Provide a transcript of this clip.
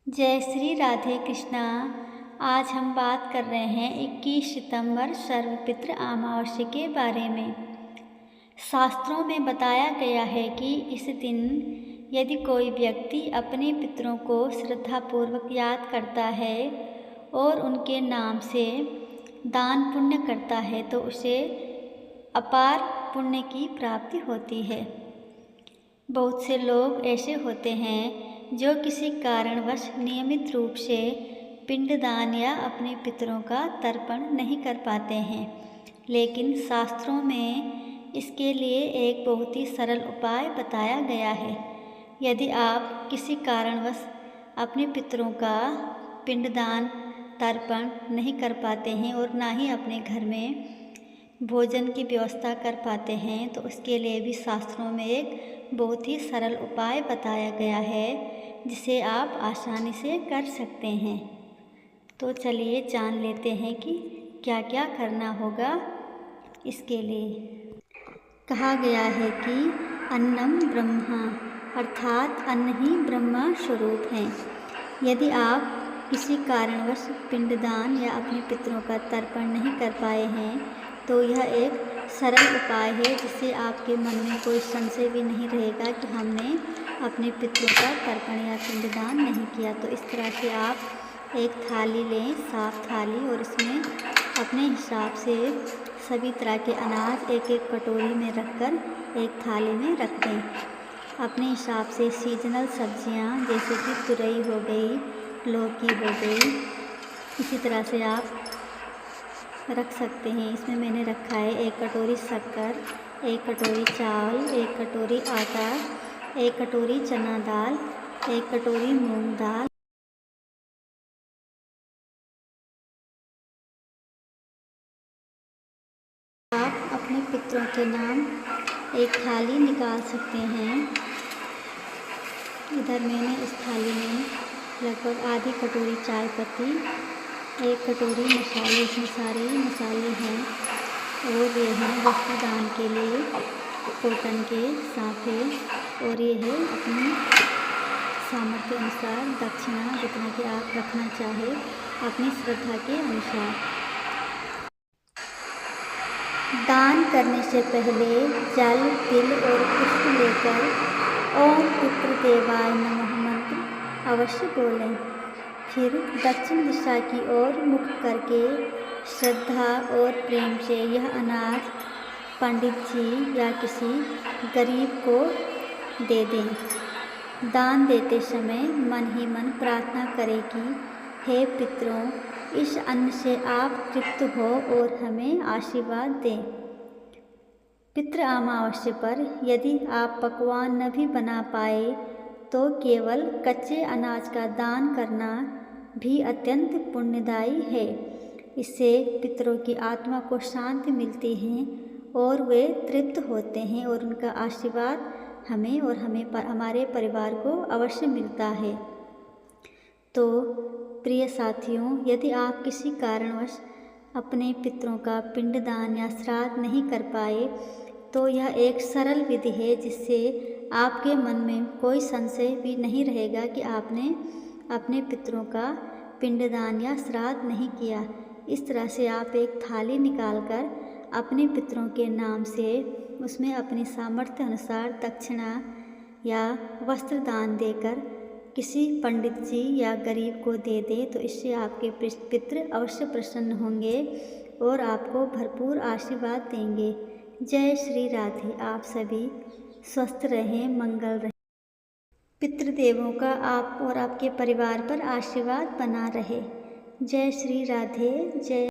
जय श्री राधे कृष्णा। आज हम बात कर रहे हैं 21 सितंबर सर्वपितृ अमावस्या के बारे में। शास्त्रों में बताया गया है कि इस दिन यदि कोई व्यक्ति अपने पितरों को श्रद्धापूर्वक याद करता है और उनके नाम से दान पुण्य करता है तो उसे अपार पुण्य की प्राप्ति होती है। बहुत से लोग ऐसे होते हैं जो किसी कारणवश नियमित रूप से पिंडदान या अपने पितरों का तर्पण नहीं कर पाते हैं, लेकिन शास्त्रों में इसके लिए एक बहुत ही सरल उपाय बताया गया है। यदि आप किसी कारणवश अपने पितरों का पिंडदान तर्पण नहीं कर पाते हैं और ना ही अपने घर में भोजन की व्यवस्था कर पाते हैं तो उसके लिए भी शास्त्रों में एक बहुत ही सरल उपाय बताया गया है जिसे आप आसानी से कर सकते हैं। तो चलिए जान लेते हैं कि क्या क्या करना होगा। इसके लिए कहा गया है कि अन्नम ब्रह्मा, अर्थात अन्न ही ब्रह्मा स्वरूप है। यदि आप किसी कारणवश पिंडदान या अपने पितरों का तर्पण नहीं कर पाए हैं तो यह एक सरल उपाय है जिससे आपके मन में कोई संशय भी नहीं रहेगा कि हमने अपने पितरों का तर्पण या पिंडदान नहीं किया। तो इस तरह से आप एक थाली लें, साफ थाली, और इसमें अपने हिसाब से सभी तरह के अनाज एक एक कटोरी में रखकर एक थाली में रख दें। अपने हिसाब से सीजनल सब्जियां जैसे कि तुरई हो गई, लौकी हो गई, इसी तरह से आप रख सकते हैं। इसमें मैंने रखा है 1 कटोरी शक्कर, 1 कटोरी चावल, 1 कटोरी आटा, 1 कटोरी चना दाल, 1 कटोरी मूंग दाल। आप अपने पितरों के नाम एक थाली निकाल सकते हैं। इधर मैंने इस थाली में लगभग आधी कटोरी चाय पत्ती, 1 कटोरी मसाले, इसमें सारे मसाले हैं, और ये हैं वस्त्रदान के लिए कॉटन के साफे, और ये है अपनी सामर्थ्य अनुसार दक्षिणा, जितना कि आप रखना चाहे अपनी श्रद्धा के अनुसार। दान करने से पहले जल, तिल और पुष्प लेकर ओम पितृदेवाय नमः मंत्र अवश्य बोलें। फिर दक्षिण दिशा की ओर मुख करके श्रद्धा और प्रेम से यह अनाज पंडित जी या किसी गरीब को दे दें। दान देते समय मन ही मन प्रार्थना करें कि हे पितरों, इस अन्न से आप तृप्त हो और हमें आशीर्वाद दें। पितृ अमावस्या पर यदि आप पकवान न भी बना पाए तो केवल कच्चे अनाज का दान करना भी अत्यंत पुण्यदायी है। इससे पितरों की आत्मा को शांति मिलती है और वे तृप्त होते हैं और उनका आशीर्वाद हमें और हमारे परिवार को अवश्य मिलता है। तो प्रिय साथियों, यदि आप किसी कारणवश अपने पितरों का पिंडदान या श्राद्ध नहीं कर पाए तो यह एक सरल विधि है जिससे आपके मन में कोई संशय भी नहीं रहेगा कि आपने अपने पितरों का पिंडदान या श्राद्ध नहीं किया। इस तरह से आप एक थाली निकालकर अपने पितरों के नाम से उसमें अपनी सामर्थ्य अनुसार दक्षिणा या वस्त्र दान देकर किसी पंडित जी या गरीब को दे दें तो इससे आपके पितृ अवश्य प्रसन्न होंगे और आपको भरपूर आशीर्वाद देंगे। जय श्री राधे। आप सभी स्वस्थ रहें, मंगल रहें। पितृदेवों का आप और आपके परिवार पर आशीर्वाद बना रहे। जय श्री राधे। जय